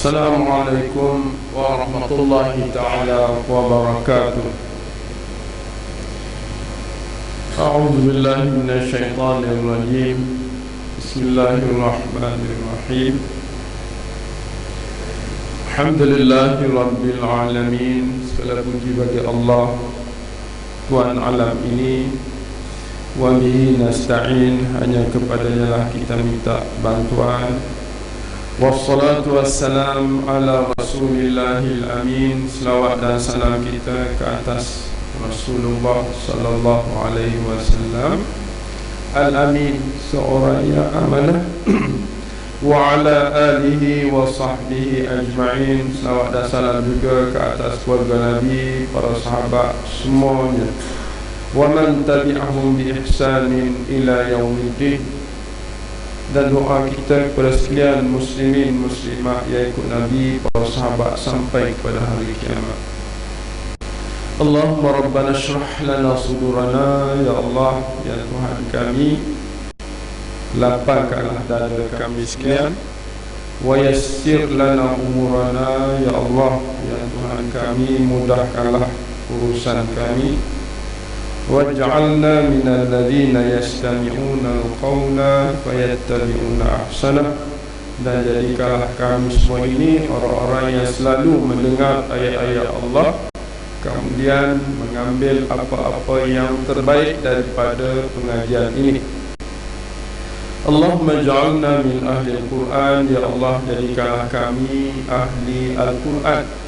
Assalamualaikum warahmatullahi ta'ala wabarakatuh. A'udzu billahi minasyaitonir rajim. Bismillahirrahmanirrahim. Alhamdulillahi rabbil alamin. Segala puji bagi Allah, Tuhan alam ini. Wa bihi nasta'in, hanya kepadanya lah kita minta bantuan. Wassalatu wassalam ala rasulillahil amin. Selawat dan salam kita ke atas Rasulullah sallallahu alaihi wasallam al-amin, seorang yang amanah. Wa ala alihi wa sahbihi ajma'in. Selawat dan salam juga ke atas keluarga Nabi, para sahabat semuanya. Wa man tabi'ahum bi ihsanin ila yaumiddin. Dan doa kita kepada sekalian muslimin muslimah yang ikut Nabi, para sahabat sampai kepada hari kiamat. Allahumma rabbana shrah lana sudurana, ya Allah, ya Tuhan kami, lapangkanlah dada kami sekalian. Wa yassir lana umurana, ya Allah, ya Tuhan kami, mudahkanlah urusan kami. Waj'alna minal ladzina yastami'una al-qawla fayattabi'una ahsanah. Dan jadikanlah kami semua ini orang-orang yang selalu mendengar ayat-ayat Allah, kemudian mengambil apa-apa yang terbaik daripada pengajian ini. Allahumma ja'alna min ahli al-Quran, ya Allah, jadikanlah kami ahli Al-Quran.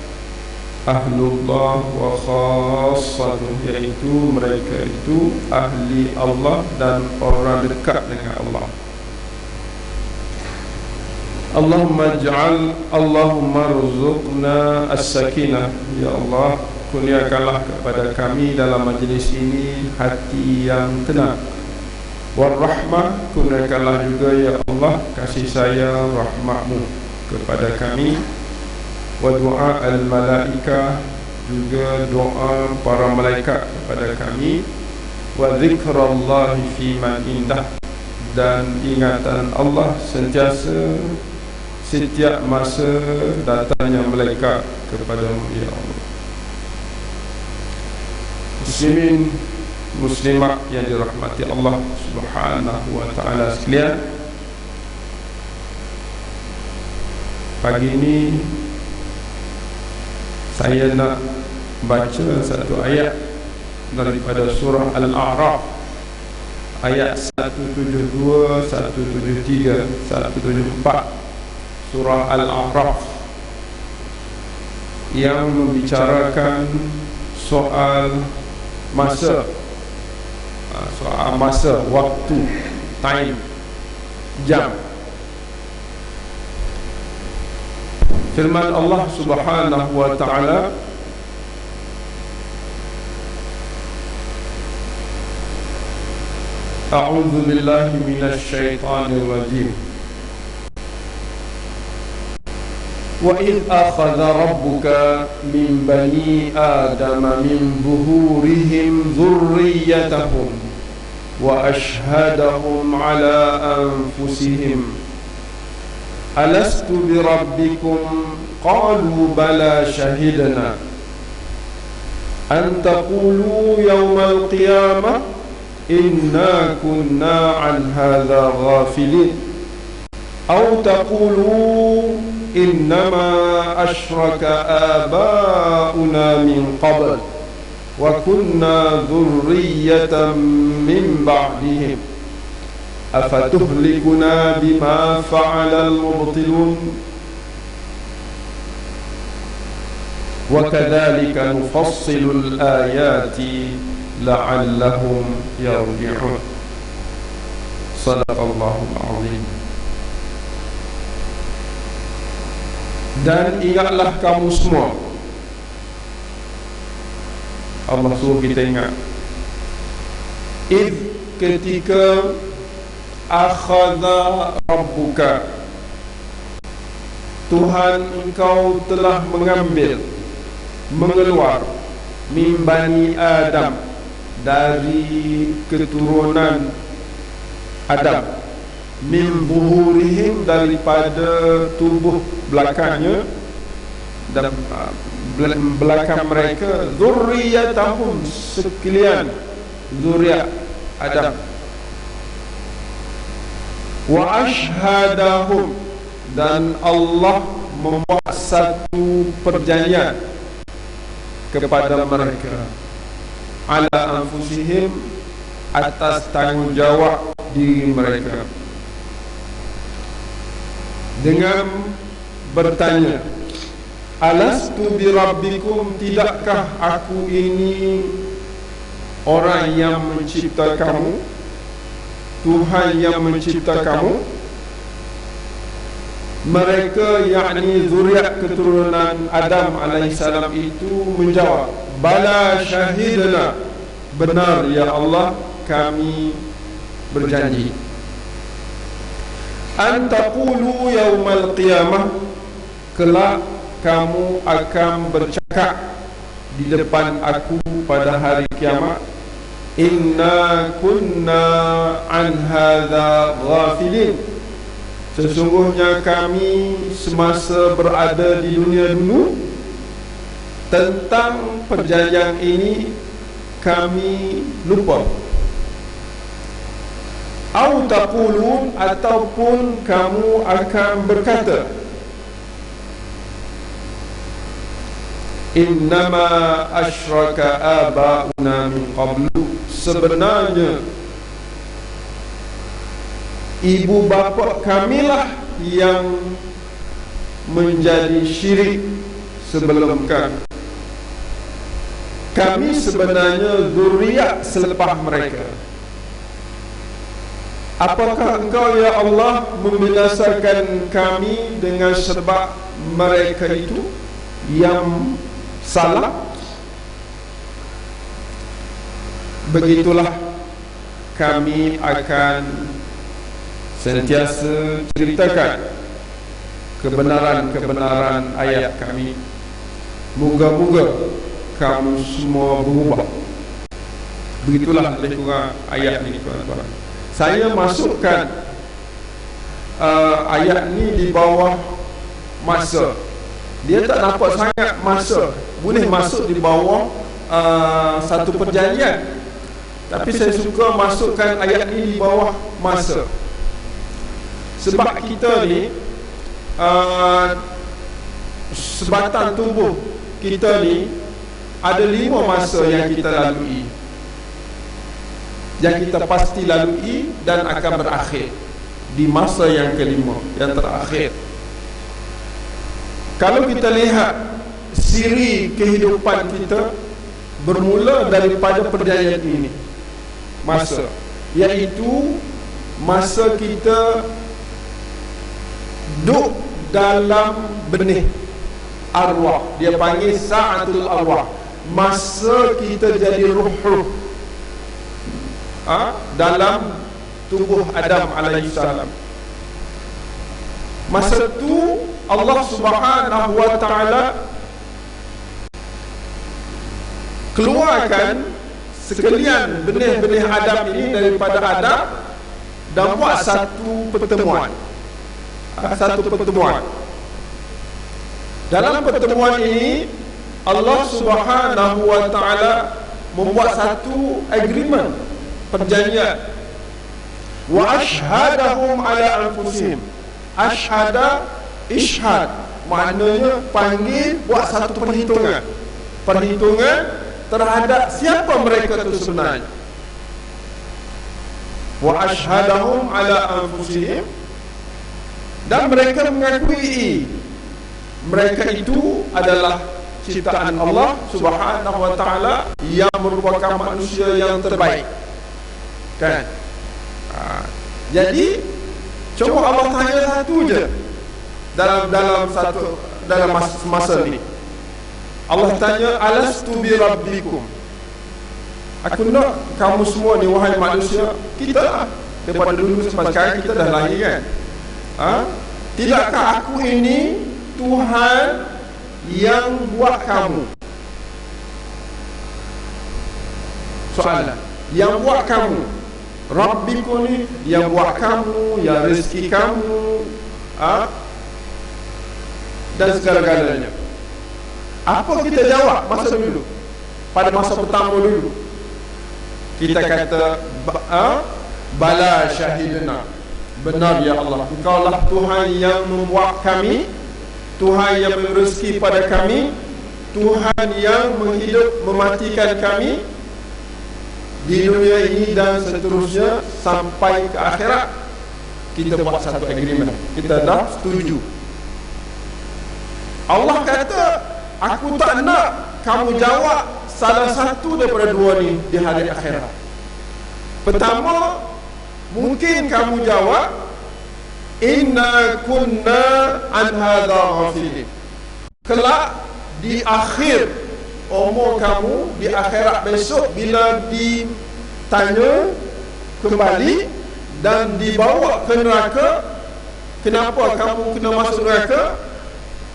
Ahlullah wa khassatuh, yaitu mereka itu ahli Allah dan orang dekat dengan Allah. Allahumma rzuqna as-sakinah, ya Allah, kurniakanlah kepada kami dalam majlis ini hati yang tenang. Warahmah, kurniakanlah juga ya Allah kasih sayang rahmatmu kepada kami. Wa doa al-malaika, juga doa para malaikat kepada kami. Wa zikrallahi fi man indah, dan ingatan Allah sentiasa setiap masa datangnya malaikat kepadamu ya Allah. Muslimin muslimat yang dirahmati Allah Subhanahu wa ta'ala sekalian, pagi ini saya nak baca satu ayat daripada surah Al-A'raf, ayat 172, 173, 174. Surah Al-A'raf yang membicarakan soal masa, waktu, time, jam. Firman Allah Subhanahu wa ta'ala, A'udzu billahi minasy syaithanir rajim. Wa idh akhadha rabbuka min bani adama min zuhurihim dhurriyyatahum wa ashhadahum ala anfusihim alastu birabbikum qalu bala shahidna an taqulu yawmal qiyamah inna kunna an hadha ghafilin aw taqulu innama ashraka abauna min qabl wa kunna dhurriyyatan min ba'dihim afatuhlikuna bima fa'ala al-mubtilun wa kadzalika nufassilu al-ayati la'allahum yarji'un. Shadaqallahul azim. Dan ingatlah kamu semua, Allah suruh kita ingat, id, ketika akhadha rabbuka, Tuhan engkau telah mengeluar min bani Adam, dari keturunan Adam, min zuhurihim, daripada tubuh belakangnya dan belakang mereka, dzurriyyatahum, sekalian zuriat Adam, wa ashhadahum, dan Allah membuat satu perjanjian kepada mereka, ala anfusihim, atas tanggungjawab diri mereka, dengan bertanya, alastu birabbikum, tidakkah aku ini orang yang mencipta kamu, Tuhan yang mencipta kamu? Mereka, yakni zuriat keturunan Adam alaihissalam itu menjawab, bala syahidna, benar ya Allah, kami berjanji. An taqulu yaumal qiyamah, kelak kamu akan bercakap di depan aku pada hari kiamat, inna kunna an hadza ghafilin, sesungguhnya kami semasa berada di dunia dulu tentang perjanjian ini kami lupa. Au taqulun, ataupun kamu akan berkata, innama asyraka aba'una min qablu, sebenarnya ibu bapa kamilah yang menjadi syirik sebelum kami. Kami sebenarnya zuriat selepas mereka. Apakah engkau ya Allah membinasakan kami dengan sebab mereka itu yang salah? Begitulah kami akan sentiasa ceritakan kebenaran-kebenaran ayat kami. Moga-moga kamu semua berubah. Begitulah lebih kurang ayat ini, tuan-tuan. Saya masukkan ayat ni di bawah masa. Dia tak nampak sangat masa, boleh masuk di bawah satu perjanjian. Tapi saya suka masukkan ayat ni di bawah masa. Sebab kita ni sebatan tubuh kita ni ada 5 masa yang kita lalui, yang kita pasti lalui dan akan berakhir di masa yang kelima, yang terakhir. Kalau kita lihat siri kehidupan kita bermula daripada perjanjian ini, masa, iaitu masa kita duduk dalam benih arwah. Dia panggil sa'atul arwah, masa kita jadi ruh dalam tubuh Adam alaihissalam. Masa tu Allah Subhanahu wa ta'ala keluarkan sekalian benih-benih Adam ini daripada Adam dan buat satu pertemuan. Dalam pertemuan ini Allah Subhanahu wa ta'ala membuat satu agreement, perjanjian. Wa ashhadahum ala anfusihim. Ashhada, ishhad, maknanya panggil, buat satu perhitungan terhadap siapa mereka itu sebenarnya. Wa ashhadahum ala anfusihim, dan mereka mengakui mereka itu adalah ciptaan Allah Subhanahu wa ta'ala yang merupakan manusia yang terbaik, kan? Jadi cuma Allah tanya satu je dalam masa ni. Allah tanya, alastu bi rabbikum, aku nak kamu semua ni wahai manusia, kita daripada dulu sampai sekarang kita dah lahir, kan? Tidakkah aku ini Tuhan yang buat kamu? Soalan, yang buat kamu, Rabbiku ni yang buat kamu, yang rezeki kamu, dan segala-galanya. Apa kita jawab masa dulu? Pada masa pertama dulu kita kata bala syahidna, benar ya Allah, Engkaulah Tuhan yang membuat kami, Tuhan yang memberi rezeki pada kami, Tuhan yang menghidup mematikan kami di dunia ini dan seterusnya sampai ke akhirat. Kita buat satu agreement, kita dah setuju. Allah kata, aku tak nak kamu jawab salah satu daripada dua ni di hari akhirat. Pertama, mungkin kamu jawab, inna kunna an hadha ghafilin. Kelak di akhir umur kamu, di akhirat besok, bila ditanya kembali dan dibawa ke neraka, kenapa kamu kena masuk neraka?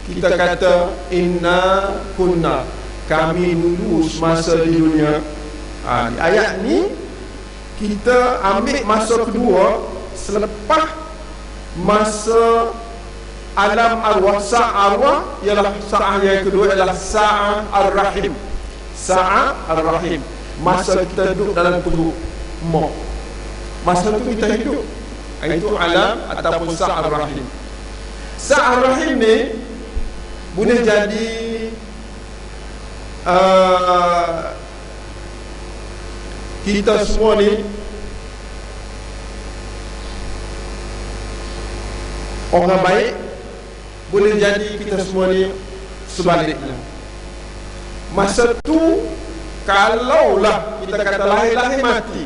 Kita kata, inna kunna, kami dulu semasa di dunia. Di ayat ni kita ambil masa kedua selepas masa alam arwah. Sa'ah arwah ialah sa'ah yang kedua, ialah sa'ah ar-rahim. Sa'ah ar-rahim, masa kita duduk dalam perut mak, masa tu kita hidup, itu alam ataupun sa'ah ar-rahim. Sa'ah ar-rahim ni boleh jadi kita semua ni orang baik, boleh jadi kita semua ni sebaliknya. Masa tu kalaulah kita kata lahir-lahir mati,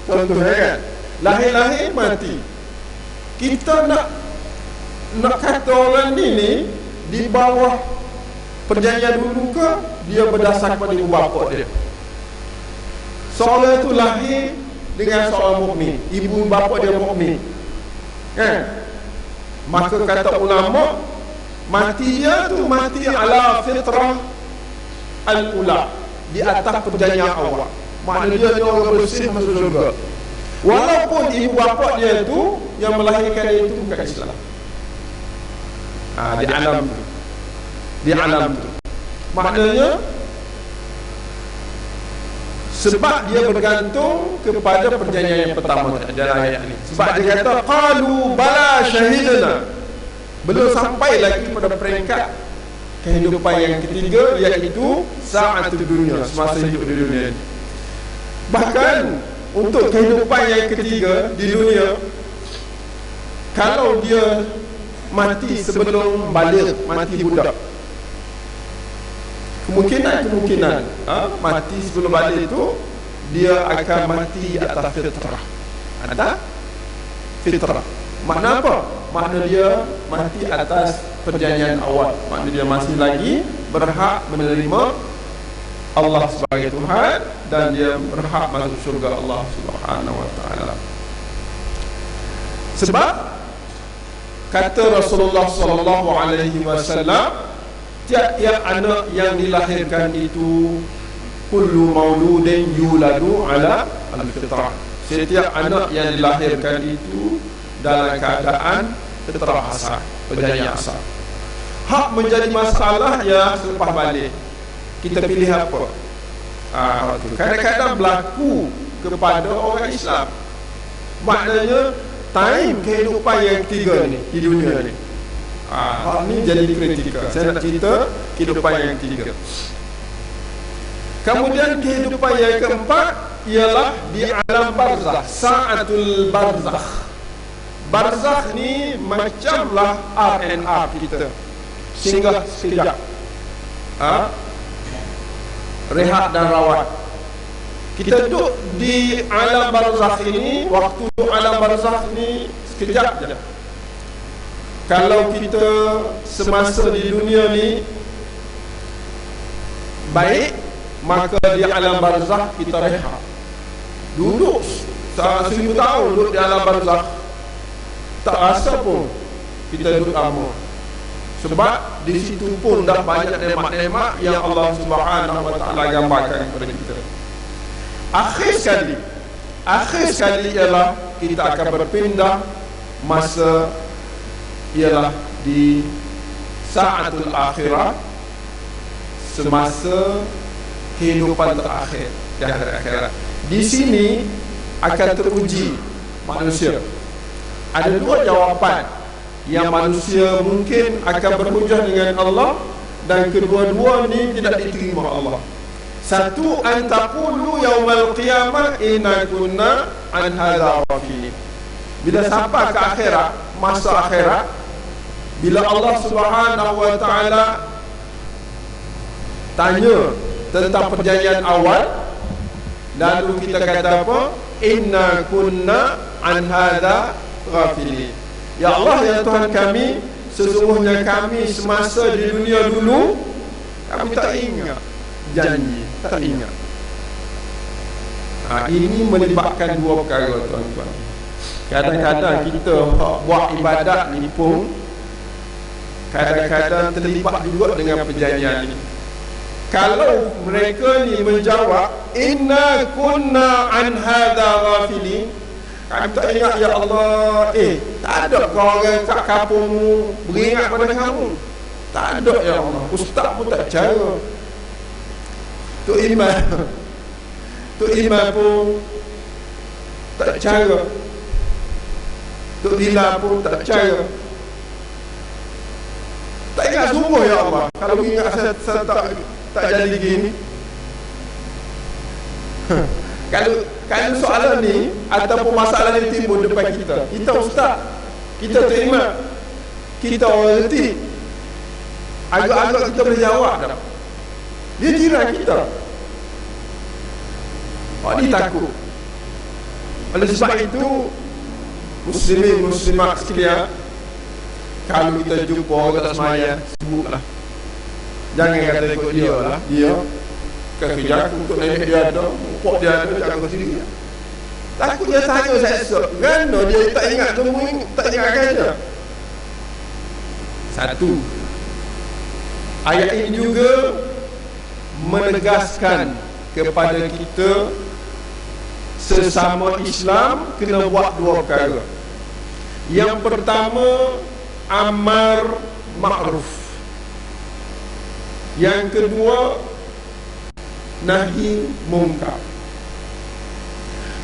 contohnya kan, lahir-lahir mati, kita nak kata orang ni di bawah perjanjian dulu ke dia berdasar kepada ibu bapa dia. Seorang itu lahir dengan seorang mukmin, ibu bapa dia mukmin, kan? Maka kata ulama, mati dia tu mati ala fitrah al-ula, di atas perjanjian awal. Maknanya dia orang bersih masuk syurga, walaupun ibu bapa dia tu yang melahirkan dia itu bukan Islam. Di alam tu, di alam tu, maknanya sebab dia bergantung kepada perjanjian yang pertama dalam ayat ini. Sebab dia kata qalu bala syahidna, belum sampai lagi pada peringkat kehidupan yang ketiga, iaitu sa'atul dunia, semasa hidup di dunia ini. Bahkan untuk kehidupan yang ketiga di dunia, kalau dia mati sebelum balik, mati budak, kemungkinan mati sebelum balik itu dia akan mati atas fitrah. Atas fitrah makna apa? Makna dia mati atas perjanjian awal, makna dia masih lagi berhak menerima Allah sebagai Tuhan dan dia berhak masuk syurga Allah Subhanahu wa taala. Sebab kata Rasulullah sallallahu alaihi wasallam, tiap-tiap anak yang dilahirkan itu kullu mauludin yuladu ala al-fitrah. Setiap anak yang dilahirkan itu dalam keadaan fitrah asal, perjanjian asal. Hak menjadi masalah ya selepas balik kita pilih apa? Kadang-kadang berlaku kepada orang Islam. Maknanya time kehidupan yang ketiga ni di dunia ni, hal ni jadi kritikal. Saya nak cerita kehidupan yang ketiga. Kemudian kehidupan yang keempat ialah di alam barzakh, sa'atul barzakh. Barzakh ni macamlah R&R kita, singgah sekejap, rehat dan rawat. Kita duduk di alam barzakh ini, waktu alam barzakh ni sekejap je. Kalau kita semasa di dunia ni baik, maka di alam barzakh kita rehat. Duduk 1000 tahun duduk di alam barzakh, tak rasa pun kita duduk lama. Sebab di situ pun dah banyak nikmat-nikmat yang Allah Subhanahu wa taala gambarkan kepada kita. Akhir sekali Akhir sekali ialah kita akan berpindah masa ialah di saatul akhirah, semasa kehidupan terakhir di akhirat. Di sini akan teruji manusia. Ada dua jawapan yang manusia mungkin akan berhujah dengan Allah, dan kedua-dua ni tidak diterima Allah. Satu, an taqulu yaumal qiyamah inna kunna an hadza ghafilin. Bila sampai ke akhirat, masa akhirat, bila Allah Subhanahu wa taala tanya tentang perjanjian awal, lalu kita kata apa? Inna kunna an hadza ghafilin. Ya Allah, ya Tuhan kami, sesungguhnya kami semasa di dunia dulu kami tak ingat janji, tak ingat. Ini melibatkan dua perkara, tuan-tuan. Kadang-kadang kita buat ibadat ni pun kadang-kadang terlibat juga dengan perjanjian ini. Kalau mereka ni menjawab inna kunna an hadza ghafilin, kami tak ingat ya Allah. Tak ada kau orang kat kampungmu beringat pada kamu. Tak ada ya Allah. Ustaz pun tak cara. Tok Imam pun tak cara. Tok Dila pun tak cara. Tak ingat semua ya Allah. Kalau ingat saya tak jadi gini. Kalau soalan ni ataupun masalah ni timbul depan kita, kita ustaz, kita terima, kita orang reti, agak-agak kita boleh jawab dah. Dia jiran kita. Dia takut. Oleh sebab itu, muslimin muslimat sekalian, kalau kita jumpa orang tak sembahyang, sebutlah. Jangan kata ikut dia lah. Dia kerja aku untuk nenek dia ada, pok dia ada, jangan sendiri. Takut dia tanya saya esok, kerana dia tak ingat semua, tak ingatkan dia. Satu, ayat ini juga menegaskan kepada kita sesama Islam kena buat dua perkara. Yang pertama, amar ma'ruf. Yang kedua, nahi mungkar.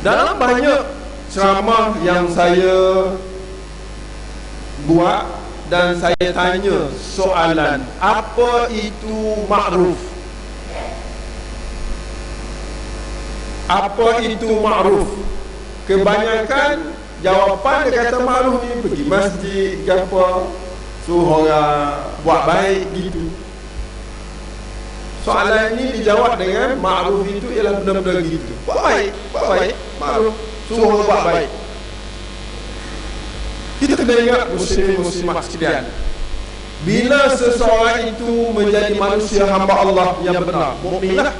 Dalam banyak ceramah yang saya buat dan saya tanya soalan, apa itu ma'ruf? Apa itu ma'ruf? Kebanyakan jawapan dia kata ma'ruf ni pergi masjid ke apa, suruh orang buat baik gitu. Soalan ini dijawab dengan ma'ruf itu ialah benda-benda gitu. Buat baik, ma'ruf, suruh buat baik. Kita kena ingat muslim-muslimat sekalian, bila seseorang itu menjadi manusia hamba Allah yang benar, mukminlah,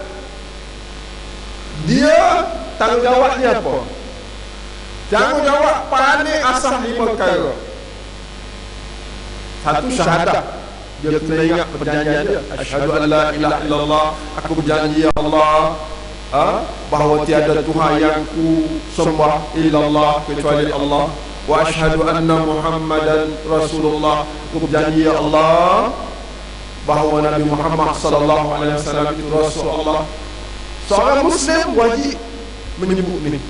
dia tanggungjawabnya apa? Tanggungjawab paling asas 5 perkara. Satu, syahadah. Dia kena ingat perjanjian dia. Asyhadu an la ilaha illallah, aku berjanji ya Allah bahawa tiada Tuhan yang ku sembah illallah kecuali Allah, wa asyhadu anna Muhammadan Rasulullah, aku berjanji ya Allah bahawa Nabi Muhammad sallallahu alaihi wasallam itu Rasulullah. Seorang muslim wajib menyebut ini.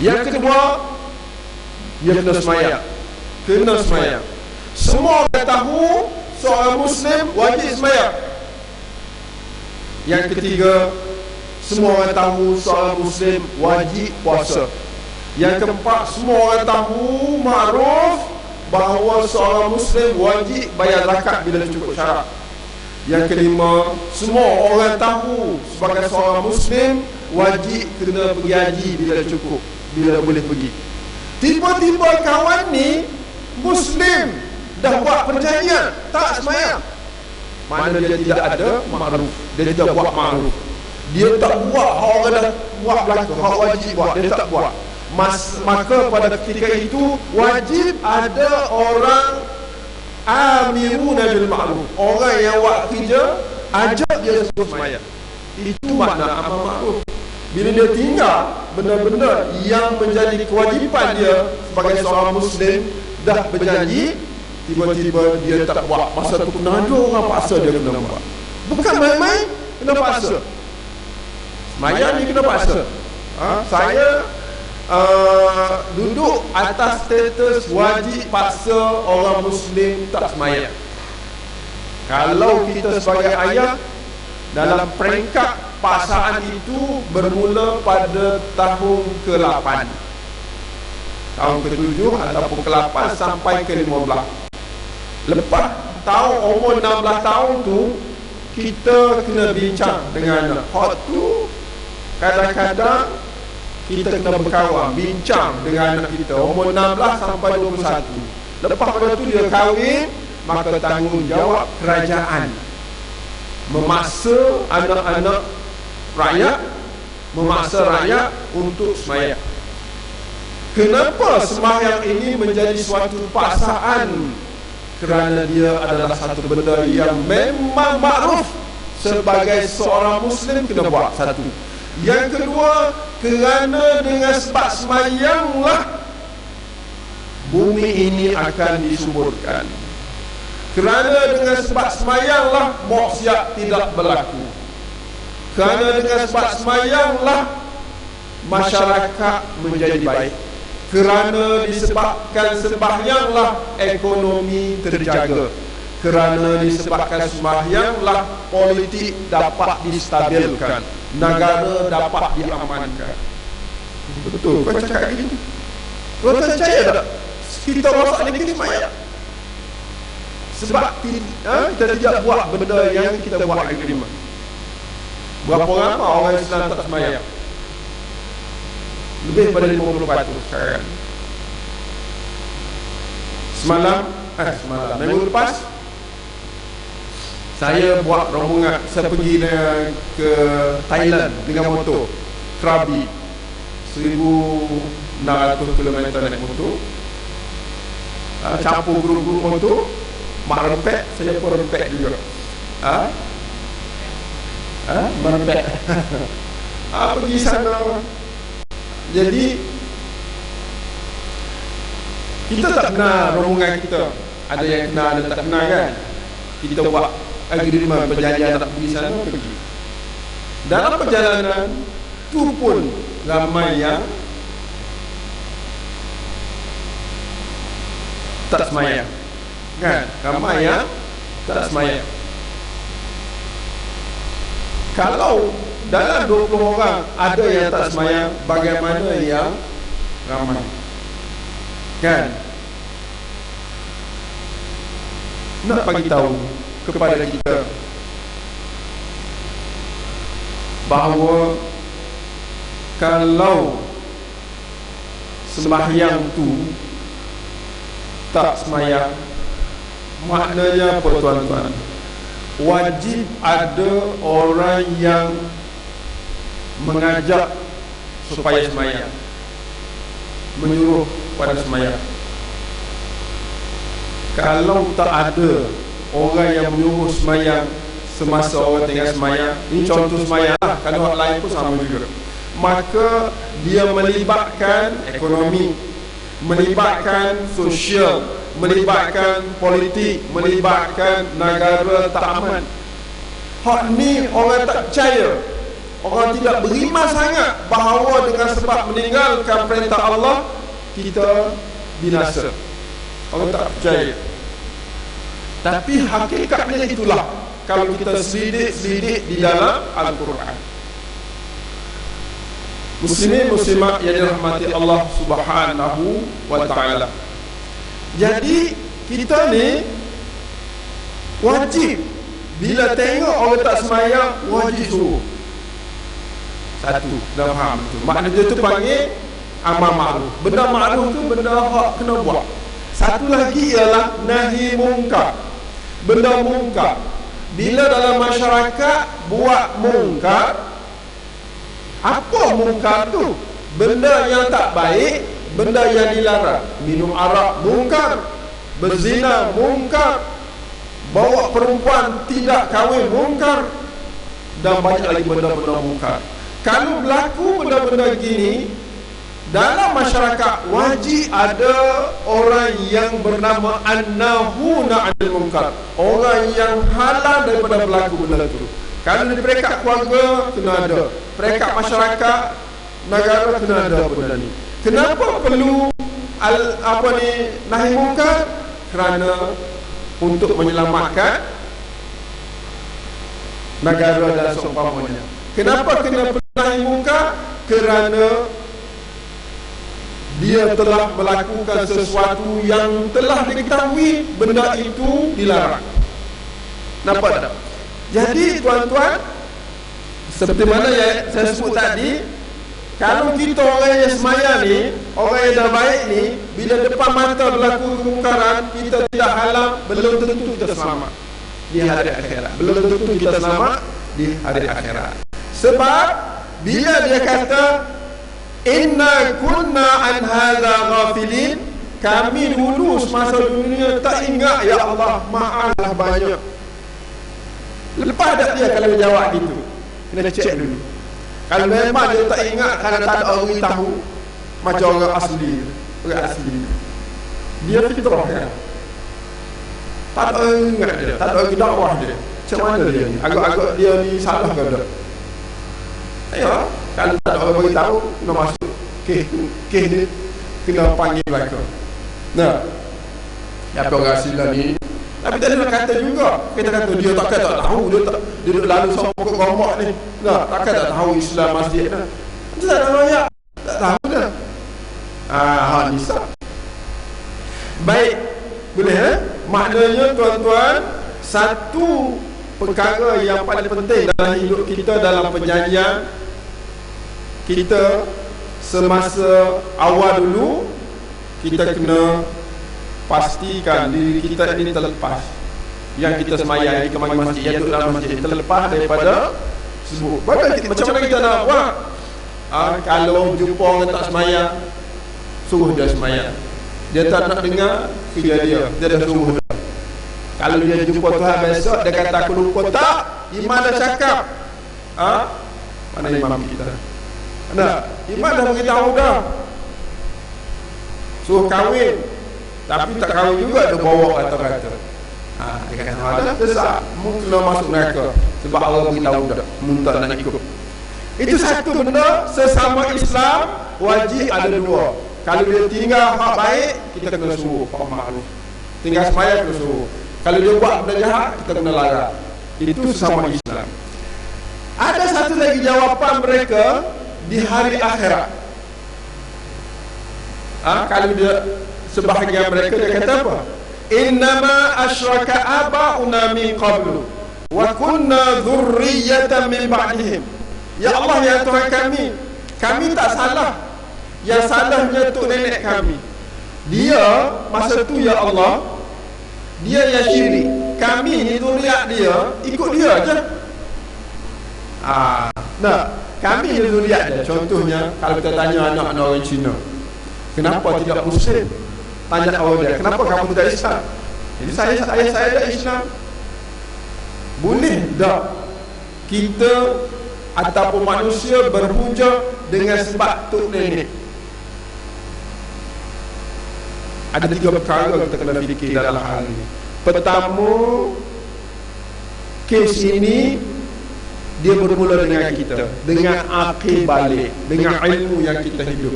Yang kedua, dia kena semayang. Semua orang tahu seorang muslim wajib sembahyang. Yang ketiga, semua orang tahu seorang muslim wajib puasa. Yang keempat, semua orang tahu ma'ruf bahawa seorang muslim wajib bayar zakat bila cukup syarat. Yang kelima, semua orang tahu sebagai seorang muslim wajib kena pergi haji bila cukup, bila boleh pergi. Tiba-tiba kawan ni muslim dah buat perjanjian, tak sembahyang. Mana dia tidak ada ma'ruf, dia tidak buat ma'ruf. Dia tak buat orang dah buat berlaku, hak wajib buat, dia tak buat. Maka pada ketika itu wajib ada orang amiruna bil ma'ruf, orang yang buat kerja, ajak dia suruh sembahyang. Itu makna amar ma'ruf. bila dia tinggal benda-benda yang menjadi kewajipan dia sebagai seorang Muslim, dah berjanji, tiba-tiba dia tak buat. Masa tu kena ada orang paksa dia kena buat. Bukan main-main, kena paksa. Semayang ni kena paksa. Saya duduk atas status wajib paksa orang Muslim tak semayang. Kalau kita sebagai ayah, dalam peringkat paksaan itu bermula pada tahun ke-8, tahun ke-7 ataupun ke-8 sampai ke-15. Lepas tahun umur 16 tahun tu, kita kena bincang dengan anak. Hak tu kadang-kadang kita kena berkawan, bincang dengan anak kita umur 16 sampai 21. Lepas pada tu dia kahwin, maka tanggungjawab kerajaan memaksa anak-anak rakyat, memaksa rakyat untuk sembahyang. Kenapa sembahyang ini menjadi suatu paksaan? Kerana dia adalah satu benda yang memang makruf sebagai seorang Muslim kena buat. Satu. Yang kedua, kerana dengan sebab sembahyanglah bumi ini akan disuburkan. Kerana dengan sebab sembahyanglah maksiat tidak berlaku. Kerana dengan sebab sembahyanglah masyarakat menjadi baik. Kerana disebabkan sembahyanglah ekonomi terjaga. Kerana disebabkan sembahyanglah politik dapat distabilkan, negara dapat diamankan. Betul, kau cakap gitu. Kau percaya tak? Kita rosak negeri sembahyang. Sebab kita tidak buat benda yang kita buat agreement. Berapa ramai orang Islam tak sembahyang? Lebih pada 50% sekarang. Semalam, minggu lepas, saya buat rombongan. Saya pergi ke Thailand dengan motor Krabi, 1,600 km naik motor. Campur guru-guru motor. Mak rempek, saya pun rempek juga. Merempek. Pergi sana. Jadi kita tak kenal rombongan kita. Ada yang kenal, ada tak kenal kan. Kita buat agreement, perjanjian nak pergi sana, pergi. Dalam perjalanan tu pun ramai yang tak semayang, kan? Ramai yang tak semayang. Kalau dalam 20 orang ada yang tak semayang, bagaimana yang ramai? Kan? Nak bagi tahu kepada kita bahawa kalau sembahyang tu tak semayang, maknanya apa tuan-tuan? Wajib ada orang yang mengajak supaya semayang, menyuruh pada semayang. Kalau tak ada orang yang menyuruh semayang semasa orang tengah semayang, ini contoh semayang lah, kalau orang lain pun sama juga, maka dia melibatkan ekonomi, melibatkan sosial, melibatkan politik, melibatkan negara tak aman. Hak ni orang tak percaya, orang tidak beriman sangat bahawa dengan sebab meninggalkan perintah Allah kita binasa. Orang tak percaya. Tapi hakikatnya itulah kalau kita selidik di dalam Al-Quran. Muslimin muslimat yang dirahmati Allah Subhanahu wa ta'ala. Jadi kita ni wajib, bila tengok orang tak semayang, wajib suruh. Satu, dah faham tu. Maknanya tu panggil amal ma'ruf. Benda ma'ruf tu benda hak kena buat. Satu lagi ialah nahi mungkar. Benda mungkar, bila dalam masyarakat buat mungkar, apa mungkar tu? Benda yang tak baik, benda yang dilarang. Minum arak mungkar, berzina mungkar, bawa perempuan tidak kahwin mungkar, dan banyak lagi benda-benda mungkar. Kalau berlaku benda-benda gini dalam masyarakat, wajib ada orang yang bernama an-nahuna 'anil munkar, orang yang halang daripada berlaku benda itu. Kalau di peringkat keluarga kena ada, peringkat masyarakat negara kena ada benda ni. Kenapa perlu nahi munkar? Kerana untuk menyelamatkan negara dan seumpamanya. Kenapa kena nahi munkar? Kerana dia telah melakukan sesuatu yang telah diketahui benda itu dilarang. Nampak tak? Jadi tuan-tuan, seperti mana yang saya sebut tadi, kalau kita orang yang semayang ni, orang yang dah baik ni, bila depan mata berlaku kemungkaran, kita tidak halang, belum tentu kita selamat di hari akhirat. Belum tentu kita selamat di hari akhirat. Sebab bila dia kata inna kunna an hadza ghafilin, kami dulu semasa dunia tak ingat, ya Allah, maaflah banyak. Lepas dah dia kalau jawab gitu, kena cek dulu. Kalau memang dia tak ingat kerana tak ada orang tahu, macam orang asli, dia fitrah kan, tak ada orang ingat dia, tak ada orang dakwah dia. Macam mana dia ni? Agak-agak dia ni salah ke tak? Ya, kalau tak ada orang beritahu, kena masuk kes ni, kena panggil mereka. Nah, apa orang asli ni? Tapi tak ada nak kata juga. Kita kata dia takkan tak tahu, dia lalu sama ke gomak ni. Nah, takkan tak tahu Islam masjid dah. Dia tak tahu ya, tak tahu dah. Nisa. Baik, boleh maknanya tuan-tuan, satu perkara yang paling penting dalam hidup kita, dalam perjanjian kita semasa awal dulu, kita kena pastikan diri kita ini terlepas. Yang kita semayang di kemari masjid, yang duduk dalam masjid, terlepas daripada sebut. Macam mana kita nak buat? Kalau jumpa orang tak semayang, suruh dia semayang. Dia tak nak dengar, kerja dia dah suruh dia. Kalau dia jumpa Tuhan besok, dia kata aku lupa, tak, imam dah cakap. Mana imam kita? Imam dah beritahu dah, suruh kahwin. Tapi tak kahwin juga, dia bawa kata-kata. Dia kata, ada tesak, kena masuk neraka. Sebab Allah beritahu dah, muntah nak ikut. Itu satu benda, sesama Islam wajib ada dua. Kalau dia tinggal hak baik, kita kena suruh hak makruf. Tinggal semaya kena suruh. Kalau dia buat benda jahat, kita kena larang. Itu sesama Islam. Ada satu lagi jawapan mereka di hari akhirat. Kalau dia, sebahagian mereka dia kata apa? Innama asyraka aba'una min qablu wa kunna dhurriyatan min ba'dihim. Ya Allah, ya Tuhan kami tak salah. Yang salahnya tok nenek kami. Dia masa tu, ya Allah, dia yang syirik. Kami ni zuriat dia, ikut dia aja. Kami ni zuriat dia. Contohnya, kalau kita tanya anak-anak orang Cina, kenapa tidak Muslim? Tanya orang dia, kenapa kamu tidak Islam? Jadi saya tak Islam. Boleh tak kita ataupun manusia berhujah dengan sebab tok nenek? Ada 3 perkara kita kena fikir dalam hal ini. Pertama, kes ini dia bermula dengan kita, dengan akil balik, dengan ilmu yang kita hidup.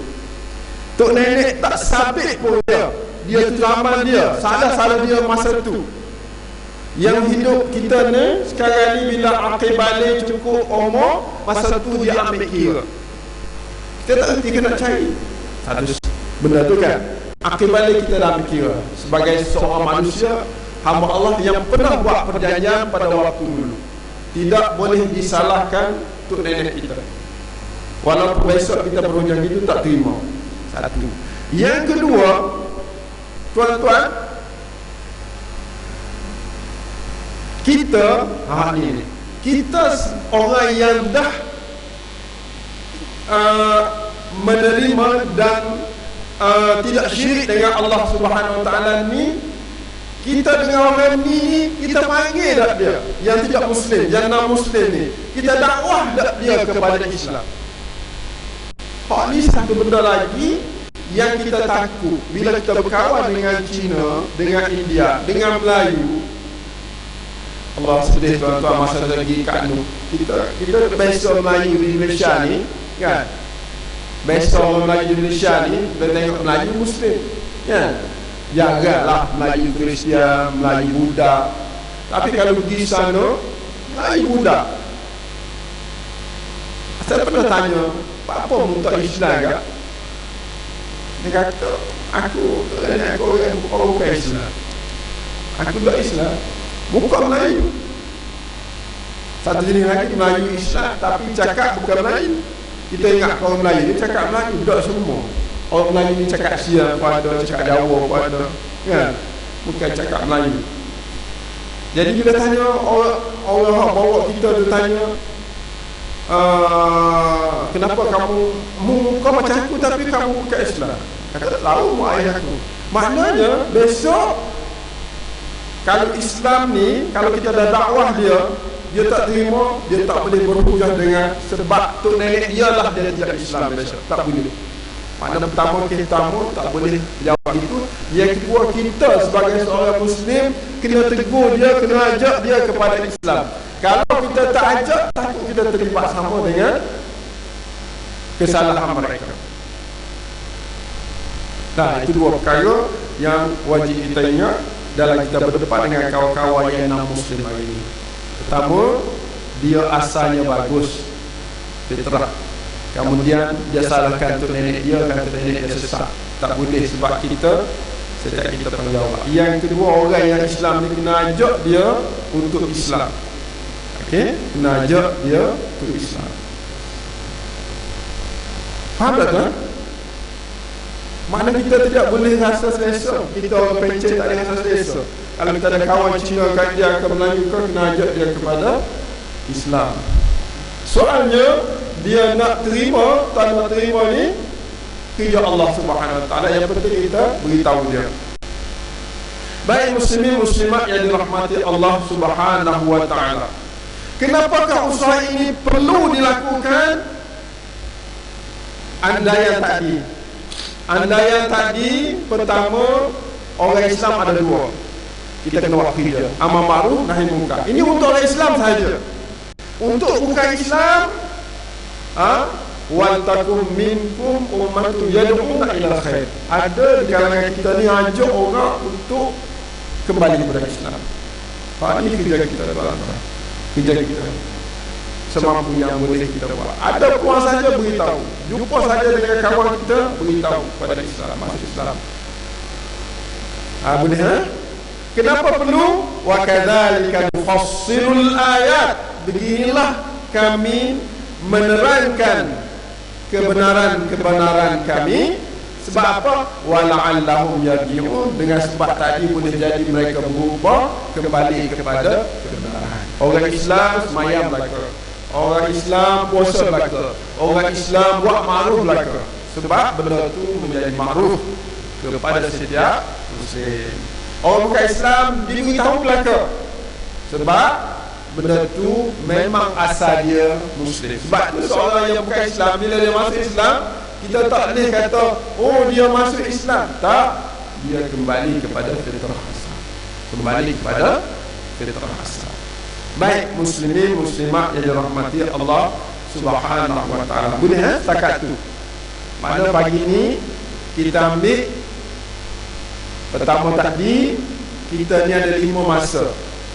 Tok nenek tak sabit pun dia tu zaman dia, salah dia masa tu. Yang hidup kita ni sekarang ni, bila akil balik cukup umur, masa tu dia ambil kira. Kita tak henti kena cari satu benda tu kan. Akil balik kita dah ambil kira sebagai seorang manusia, hamba Allah yang pernah buat perjanjian pada waktu dulu. Tidak boleh disalahkan tok nenek kita. Walaupun besok kita berhujang gitu, tak terima. Satu. Yang kedua, tuan-tuan, kita orang yang dah menerima dan tidak syirik dengan Allah Subhanahu Wa Taala ni, Kita dengan orang ni, kita panggil tak dia yang tidak Muslim, yang non-Muslim ni, kita dakwah tak dia kepada Islam. Hak ni satu benda lagi yang kita takut bila kita berkawan dengan Cina, dengan India, dengan Melayu. Allah sedih tuan-tuan masa lagi kat ni. Kita biasa Melayu di Malaysia ni, kan? Biasa orang Melayu di Malaysia ni, kita tengok Melayu Muslim, kan? Jagalah Melayu Kristian, Melayu Buddha. Tapi kalau pergi sana, Melayu Buddha. Saya pernah tanya, apa muntah Islam tak? Dia kata, aku orang bukan Islam. Aku tak Islam, bukan Melayu. Satu jenis lagi Melayu Islam, tapi cakap bukan Melayu. Kita ingat orang Melayu, dia cakap Melayu, tak semua. Orang Melayu ni cakap Sia pun ada, cakap Jawa pun ada, kan? Bukan cakap Melayu. Jadi bila tanya orang yang bawa kita, dia tanya, kenapa kau macam aku tapi kamu bukan Islam? Kata, tahu mak ayah aku. Maknanya besok kalau Islam ni, kalau kita dah dakwah dia tak terima, dia tak boleh berhujah dengan sebab tu nenek dia lah dia tidak Islam besok. Tak boleh. Makna pertama kita tak boleh jawab itu. Yang kedua, kita sebagai seorang Muslim kena tegur dia, kena ajak dia kepada Islam. Kalau kita tak ajak, takut kita terlibat sama dengan kesalahan mereka. Nah, itu dua perkara yang wajib kita ingat dalam kita berdepan dengan kawan-kawan yang non-Muslim hari ini. Pertama, dia asalnya bagus, fitrah. Kemudian dia salahkan untuk nenek dia, kata nenek dia sesat. Tak boleh sebab kita setiap kita tanggungjawab. Yang kedua, orang yang Islam ni kena ajak dia untuk Islam. Okey, kena ajak dia untuk Islam. Faham tak tuan? Makna kita tidak boleh rasa selesa. Kita orang pencet tak ada rasa selesa. Kalau kita ada kawan Cina kat dia ke Melayu ke, kena ajak dia kepada Islam. Soalnya dia nak terima, tak nak terima ni kerja Allah Subhanahu Wa Taala. Yang penting kita beritahu dia. Baik muslimin muslimat yang dirahmati Allah Subhanahu Wa Taala, kenapakah usaha ini perlu dilakukan? Andaian tadi pertama, orang Islam ada dua. Kita kena buat kerja amar ma'ruf nahi munkar. Ini untuk orang Islam saja. Untuk bukan Islam, wal takum minkum ummatun yad'una ila khair. Ada di kalangan kita ni ajak orang untuk kembali kepada Islam. Ini kerja kita dalam kerja kita. Semampu yang boleh kita buat. Ada puan saja beritahu. Jumpa saja dengan kawan kita, beritahu kepada Islam, masuk Islam. Boleh Kenapa perlu? Wa kadzalika nufassilul ayat. Beginilah kami menerangkan kebenaran kami. Sebab apa? Wala'allahum yarji'un. Dengan sebab tadi boleh jadi mereka berubah kembali kepada kebenaran. Orang Islam semayang belaka, orang Islam puasa belaka, orang Islam buat ma'ruf belaka. Sebab benda tu menjadi ma'ruf kepada setiap Muslim. Orang bukan Islam diberitahu belaka, sebab benda tu memang asal dia Muslim. Sebab tu seorang yang bukan Islam, bila dia masuk Islam, kita tak boleh kata, oh dia masuk Islam. Tak, dia kembali kepada fitrah asal. Kembali kepada fitrah asal. Baik muslimin muslimat yang dirahmati Allah Subhanahu Wa Taala. Boleh setakat tu. Mana pagi ni kita ambil pertama tadi, kita ni ada 5 masa.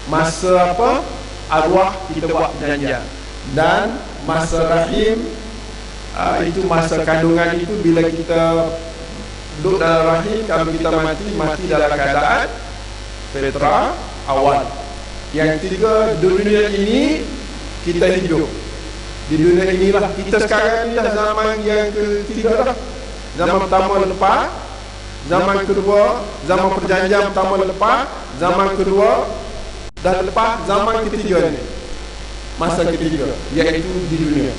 Masa apa? Arwah kita buat perjanjian. Dan masa rahim, itu masa kandungan itu bila kita duduk dalam rahim. Kalau kita mati dalam keadaan fitrah awal. Yang ketiga, dunia ini kita hidup. Di dunia inilah kita sekarang ni dah zaman yang ketiga dah. Zaman pertama lepas, zaman kedua, zaman perjanjian pertama lepas, zaman kedua dah lepas, zaman ketiga ni, masa ketiga, iaitu di dunia.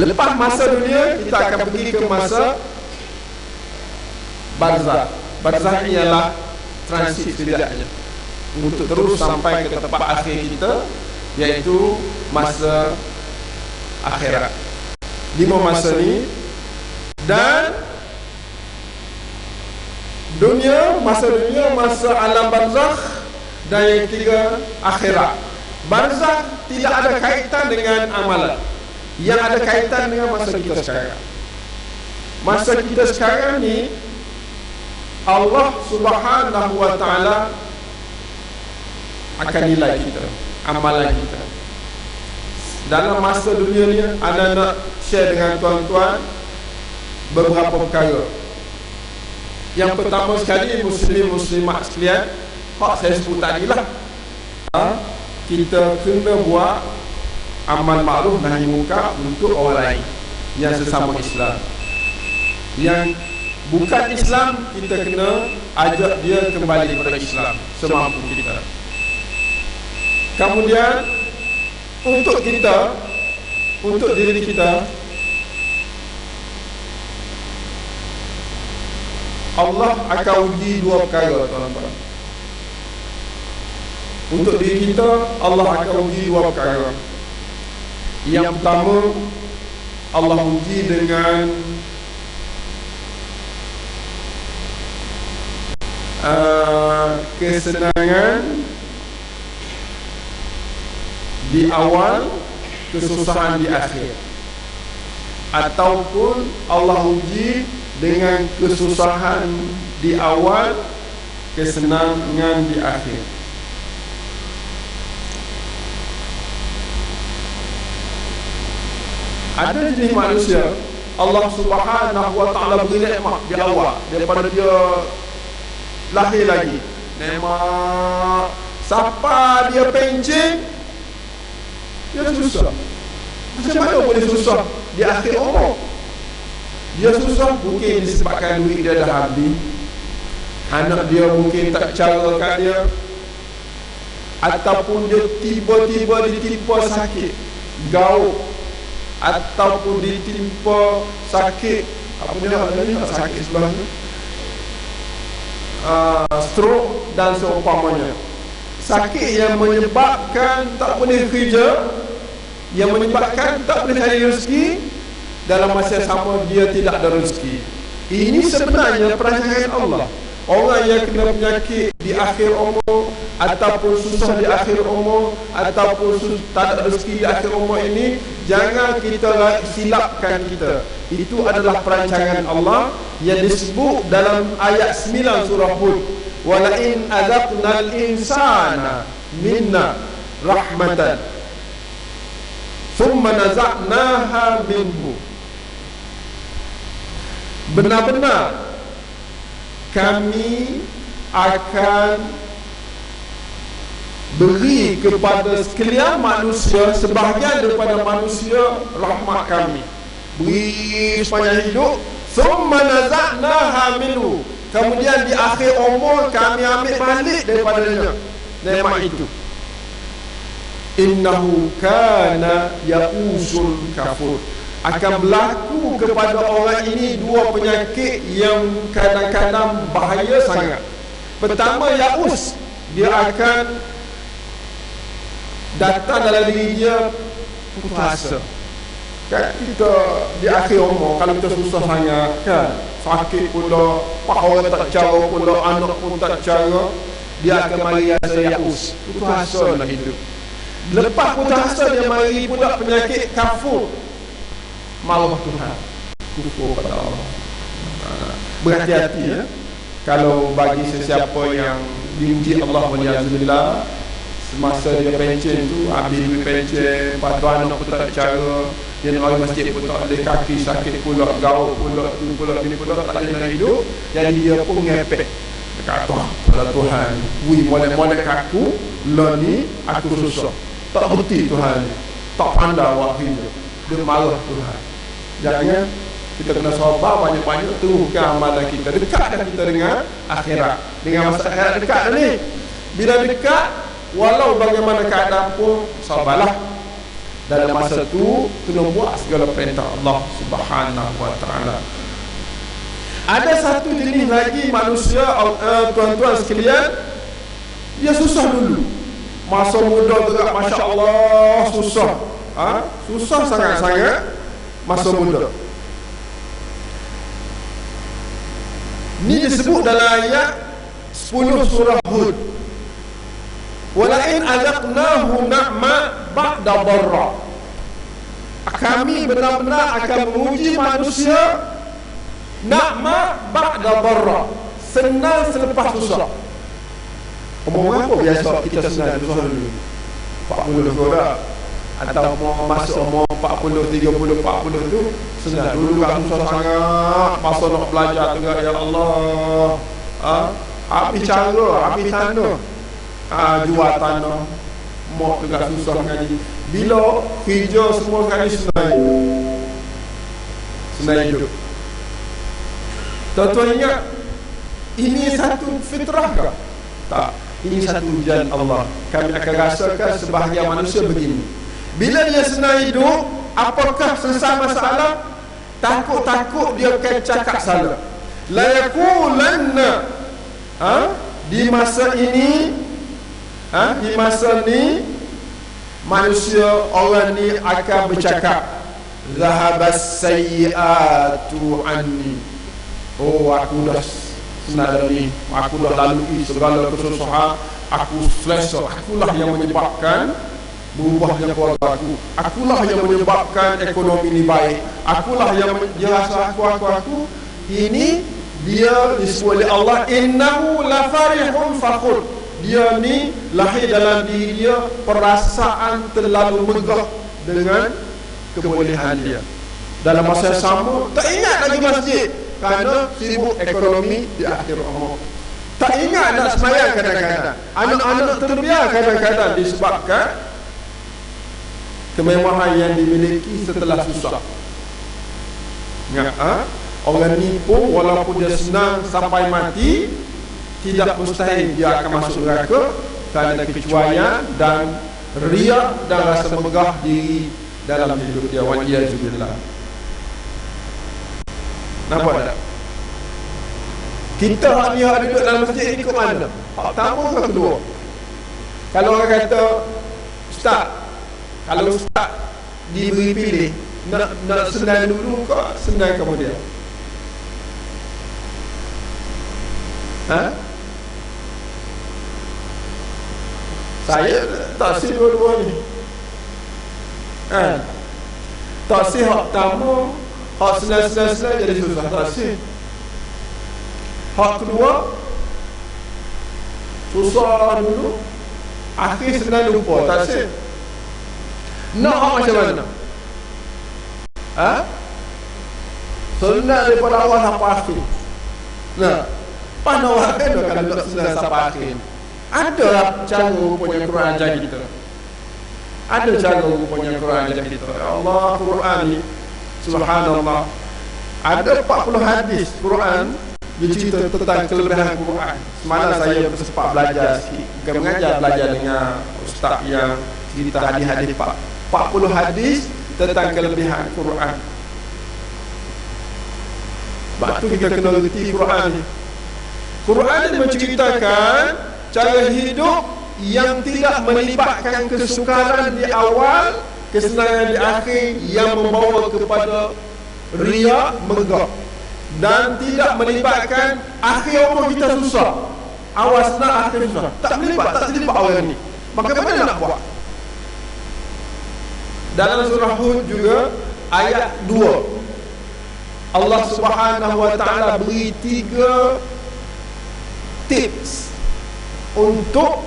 Lepas masa dunia, kita akan pergi ke masa barzakh. Barzakh ini ialah transit sekejap je untuk terus sampai ke tempat akhir kita, iaitu masa akhirat. 5 masa ni. Dan masa dunia, masa alam barzakh, dan yang ketiga akhirat. Barzakh tidak ada kaitan dengan amalan, yang ada kaitan dengan masa kita sekarang. Masa kita sekarang ni, Allah Subhanahu wa ta'ala akan nilai kita, amalan kita. Dalam masa dunia ni, anda nak share dengan tuan-tuan beberapa perkara. Yang pertama sekali, muslimat sekalian, hak saya sebut tadi lah, kita kena buat amal ma'ruf nahi munkar untuk orang lain yang sesama Islam. Yang bukan Islam, kita kena ajak dia kembali kepada Islam semampu kita. Kemudian untuk diri kita, Allah akan uji 2 perkara, tuan-tuan. Untuk diri kita, Allah akan uji 2 perkara. Yang pertama, Allah uji dengan kesenangan di awal, kesusahan di akhir. Ataupun Allah uji dengan kesusahan di awal, kesenangan di akhir. Ada jenis manusia Allah Subhanahu wa ta'ala beri nikmat di awal, daripada dia lahir lagi. Nikmat siapa dia pencing, dia susah. Macam mana boleh susah di akhir umur? Dia susah mungkin disebabkan duit dia dah habis, anak dia mungkin tak cara kat dia, ataupun dia tiba-tiba ditimpa sakit gaut, ataupun ditimpa sakit apa ni sakit sebelah tu, stroke dan seumpamanya. Sakit yang menyebabkan tak boleh kerja, yang menyebabkan tak boleh cari rezeki, dalam masa sama dia tidak ada rezeki. Ini sebenarnya perancangan Allah. Orang yang kena penyakit di akhir umur, ataupun susah di akhir umur, ataupun tak ada rezeki di akhir umur ini, jangan kita silapkan kita. Itu adalah perancangan Allah yang disebut dalam ayat 9 surah Hud. Wa la in adzaqnal insana minna rahmatan thumma naza'naha minhu. Benar-benar kami akan beri kepada sekalian manusia, sebahagian daripada manusia, rahmat kami, beri sepanjang hidup. Thumma naza'naha minhu, kemudian di akhir umur kami ambil balik daripadanya nikmat itu. Innahu kana ya'usul kafur. Akan berlaku kepada orang ini 2 penyakit yang kadang-kadang bahaya sangat. Pertama, ya'us, dia akan datang dalam diri dia putus asa. Kan kita di akhir umur, kalau kita susah sangat kan, sakit pula, pak orang tak cara pula, anak pun tak cara, dia akan mari rasa ya'us, putus asa nak hidup. Lepas putus asa, dia mari pula penyakit kafur, malu Tuhan, kufur pada Allah. Berhati-hati ya, kalau bagi sesiapa yang diuji Allah waliyahzubillah, semasa dia pencen tu, habis duit pencen, lepas tu anak pun tak cara, dia nak pergi masjid pun tak boleh, kaki sakit pula, gaut pula, ini pula, ini pula, tak boleh nak hidup. Jadi dia pun ngepek, kata Tuhan, wui molek-molek aku, lah ni aku susah, tak berhenti Tuhan, tak pandai awak hidup, dia marah Tuhan. Jangan, kita kena sabar banyak-banyak, teruskan amalan kita, dekatkan kita dengan akhirat, dengan masa akhirat dekat ni. Bila dekat, walau bagaimana keadaan pun, sabarlah. Dalam masa tu kena buat segala perintah Allah Subhanahu wa ta'ala. Ada satu jenis lagi manusia, tuan-tuan sekalian, dia susah dulu. Masa muda juga, Masya Allah, susah. Susah sangat-sangat masa muda. Ini disebut dalam ayat 10 surah Hud. Walain azaqnahu na'ma ba'da dharra. Kami benar-benar akan menguji manusia na'ma ba'da dharra, senang selepas susah. Omongan apa biasa kita senang susah dulu 40 surat atau mau masuk umur 40, 30, 40 tu senang. Dulu kan susah sangat masa nak belajar tu, ya Allah. Api cara, api tanda, jual tanah mau juga susah ngaji. Bila kerja semua kali senang hidup. Tuan-tuan ingat, ini satu fitrah ke? Tak. Ini satu ujian Allah. Kami akan rasakan sebahagian manusia begini. Bila dia senang hidup, apakah selesai masalah? Takut-takut dia akan cakap salah. La yaqulanna, di masa ini, di masa ni manusia, orang ni akan bercakap, zahabas sayyi'atu anni. Oh, aku dah senang ni, aku dah lalui segala kesusahan, aku selesa. Akulah yang menyebabkan berubahnya keluarga aku. Akulah yang menyebabkan ekonomi ni baik. Akulah yang dirasa aku. Ini dia disebut oleh Allah, innahu la farihun fakhur. Dia ni lahir dalam diri dia perasaan terlalu megah dengan kebolehan dia. Dalam masa yang sama tak ingat lagi masjid kerana sibuk ekonomi di akhir umur. Tak ingat nak sembahyang kadang-kadang. Anak-anak terbiar kadang-kadang disebabkan kemewahan yang dimiliki setelah susah. Ingat, orang ni pun walaupun dia senang sampai mati, tidak mustahil dia akan masuk neraka kerana kecuaian dan riak dan rasa megah diri dalam hidup dia. Waliyazubillah. Nampak tak? Kita ni yang duduk dalam masjid ni ke mana? Hak pertama ke kedua? Kalau orang kata, Ustaz, kalau Ustaz diberi pilih, nak senang dulu ke senang kemudian? Saya tak sih dua-dua ni. Tak sih hak pertama, hak senang-senang jadi susah. Tak sih. Hak kedua, susah dulu, akhir senang lupa. Tak sih. Nak hak macam mana? Senang daripada awal sampai akhir. Nah, mana orang kena kalau nak senang sampai akhir? Ada cara rupanya Quran ajar kita. Ada cara rupanya Quran ajar kita. Ya Allah, Quran ni subhanallah. Ada 40 hadis Quran bercerita tentang kelebihan Quran. Semalam saya sempat belajar sikit, belajar dengan ustaz yang cerita hadis-hadis 40 hadis tentang kelebihan Quran. Sebab tu kita kena reti Quran ni. Quran ni menceritakan cara hidup yang tidak melibatkan kesukaran di awal, kesenangan di akhir, yang membawa kepada riak, megah, dan tidak melibatkan akhir umur kita susah, awal senang akhir susah. Tak terlibat orang ni. Maka mana nak buat? Dalam surah Hud juga ayat 2, Allah Subhanahu wa taala beri 3 tips untuk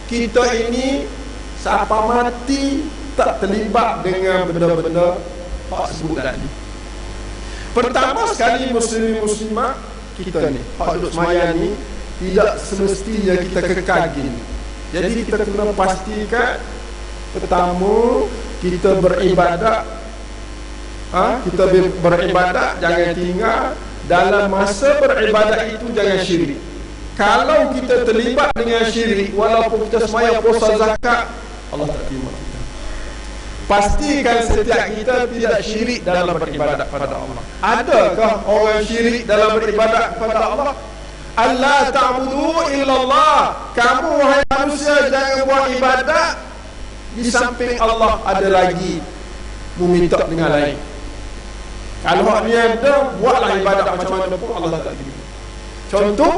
kita ini sampai mati tak terlibat dengan benda-benda hak sebut tadi. Pertama sekali, muslim-muslimah kita ni hak duduk sembahyang ni tidak semestinya kita kekal gini. Jadi kita kena pastikan pertama kita beribadat, kita beribadat jangan tinggal. Dalam masa beribadat itu jangan syirik. Kalau kita terlibat dengan syirik, walaupun kita sembahyang, puasa, zakat, Allah tak terima kita. pastikan setiap kita tidak syirik dalam beribadat kepada Allah. Adakah orang syirik dalam beribadat kepada Allah? Allah ta'budu illallah. Kamu wahai manusia jangan buat ibadat di samping Allah ada lagi meminta dengan lain. Kalau hak ni ada, buatlah ibadat macam mana pun Allah tak terima. Contoh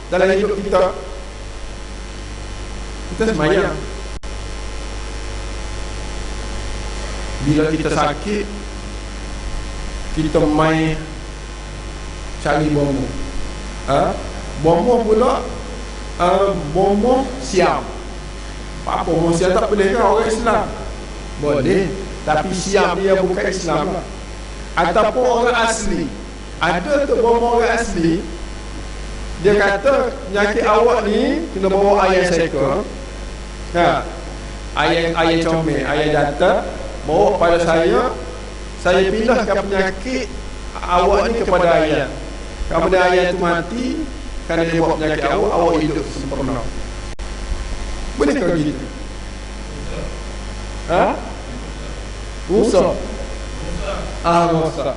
dalam hidup kita semayang. Bila kita sakit, kita main cari bomoh. Bomoh pula bomoh siam. Apa bomoh siam tak boleh kan orang Islam? Boleh, tapi siam dia bukan Islam lah. Ataupun orang asli. Ada tu bomoh orang asli, dia kata penyakit awak ni kena bawa ayam seekor. Ayam comel, ayam jantan, bawa pada saya pindahkan penyakit awak ni kepada ayam. Kemudian ayam itu mati kerana dia bawa penyakit awak hidup sempurna. Boleh kau gitu? Rusak. Rusak.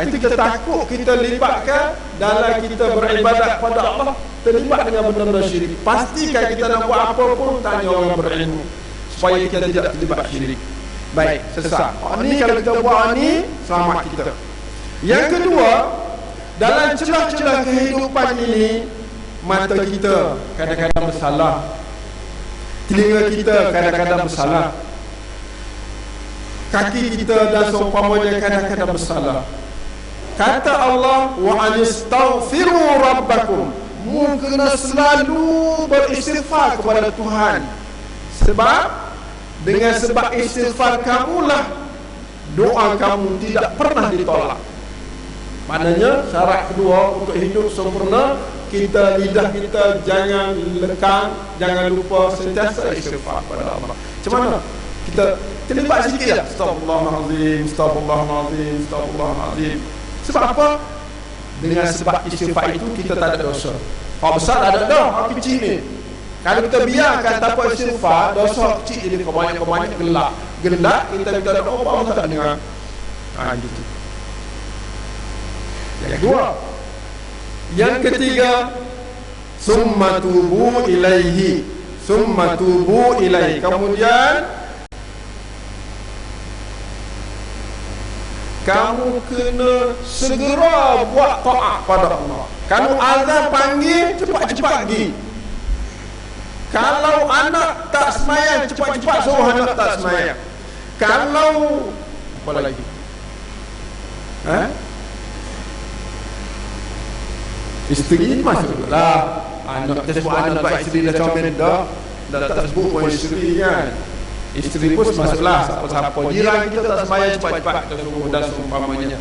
Itu kita takut kita libatkan dalam kita beribadat kepada Allah, terlibat dengan benda-benda syirik. Pastikan kita nak buat apa pun tanya orang berilmu supaya kita tidak terlibat syirik. Baik, sesat. Ini kalau kita buat ni, selamat kita. Yang kedua, dalam celah-celah kehidupan ini, mata kita kadang-kadang bersalah, telinga kita kadang-kadang bersalah, kaki kita dan seumpamanya kadang-kadang bersalah. Kata Allah, wa anistaghfiru rabbakum. Mu kena selalu beristighfar kepada Tuhan. Sebab dengan sebab istighfar kamulah doa kamu tidak pernah ditolak. Maknanya syarat kedua untuk hidup sempurna, kita lidah kita jangan lekang, jangan lupa sentiasa istighfar kepada Allah. Macam mana? Kita terlibat sikit ya. Astagfirullahalazim, astagfirullahalazim, astagfirullahalazim. Sebab apa? Dengan sebab istighfar itu kita tak ada dosa. Kalau besar ada dah, hak kecil ni. Kalau kita biarkan tanpa istighfar, dosa kecil jadi kebanyak-kebanyak gelak. Gelak kita minta doa Allah tak dengar. Gitu. Yang kedua. Yang ketiga, summa tubu ilaihi. Summa tubu ilaihi. Kemudian kamu kena segera buat taat pada Allah. Kalau azan panggil, cepat-cepat pergi. Kalau anak tak semayang, cepat-cepat suruh anak tak semayang. Kalau apa lagi? Isteri masuklah. Anak kita sebut anak buat isteri dah comel dah tak sebut pun isteri kan. Isteri pun masuklah, siapa-siapa jiran kita tak semayang, cepat-cepat kita suruh dan seumpamanya.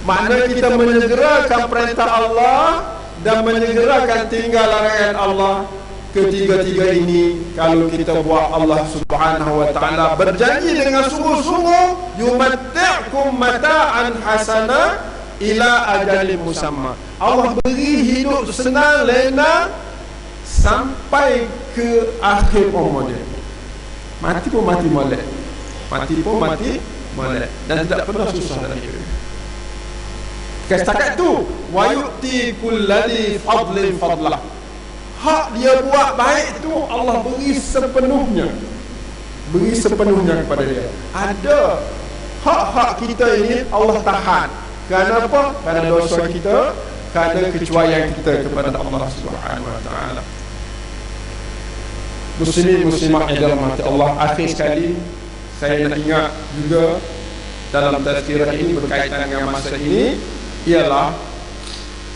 Makna kita menyegerakan perintah Allah dan menyegerakan tinggal larangan Allah. Ketiga-tiga ini kalau kita buat, Allah Subhanahu wa ta'ala berjanji dengan sungguh-sungguh, yumatti'kum mata'an hasana ila ajalin musamma. Allah beri hidup senang lena sampai ke akhir umurnya. Mati pun mati molek. Mati pun mati molek. Dan tidak pernah susah dalam hidup. Setakat tu, wa yu'ti kulladhi fadlin fadlah. Hak dia buat baik tu Allah beri sepenuhnya. Beri sepenuhnya kepada dia. Ada hak-hak kita ini Allah tahan. Kerana apa? Kerana dosa kita, kerana kecuaian kita kepada Allah Subhanahu wa ta'ala. Muslimin muslimat yang dirahmati Allah, akhir sekali saya nak ingat juga dalam tazkirah ini berkaitan dengan masa ini, ialah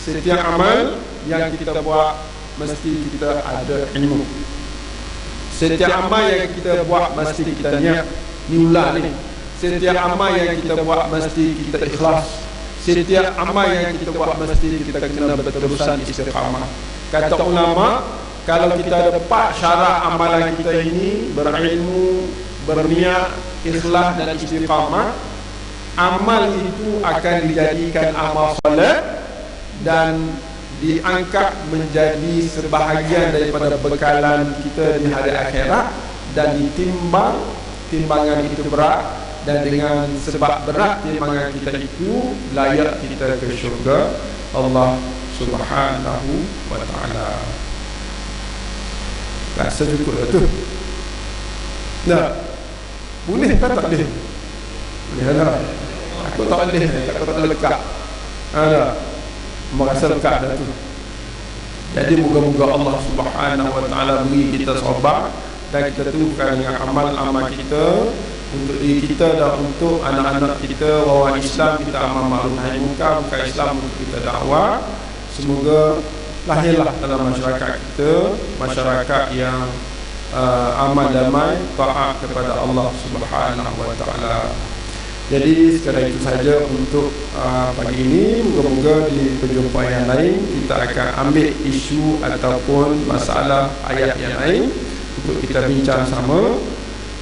setiap amal yang kita buat mesti kita ada ilmu. Setiap amal yang kita buat mesti kita niat. Ni ulang ni. Setiap amal yang kita buat mesti kita ikhlas. Setiap amal yang kita buat mesti kita kena berterusan istiqamah. Kata ulama, kalau kita dapat syarat amalan kita ini, berilmu, berniat, ikhlas dan istiqamah, amal itu akan dijadikan amal soleh dan diangkat menjadi sebahagian daripada bekalan kita di hari akhirat dan ditimbang timbangan itu berat, dan dengan sebab berat timbangan kita itu layak kita ke syurga Allah Subhanahu wa ta'ala. Rasa cukup dah tu. Nah, boleh kan tak boleh? Boleh lah. Aku tak boleh, aku tak lekat. Ada merasa lekat dah tu. Jadi moga-moga Allah Subhanahu wa ta'ala beri kita sabar dan kita tentukan dengan amal-amal kita untuk diri kita dan untuk anak-anak kita, bahawa Islam kita amal ma'ruf nahi munkar, bukan Islam untuk kita dakwah. Semoga lahirlah dalam masyarakat kita masyarakat yang amal damai, taat kepada Allah Subhanahu wa ta'ala. Jadi sekadar itu saja untuk pagi ini. Moga-moga di perjumpaan yang lain kita akan ambil isu ataupun masalah ayat yang lain untuk kita bincang sama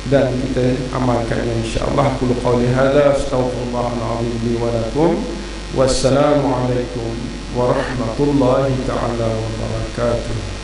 dan kita amalkannya insya-Allah. Qul qawli hadza astaghfirullahal azim li wa lakum. Wassalamualaikum warahmatullahi taala wabarakatuh.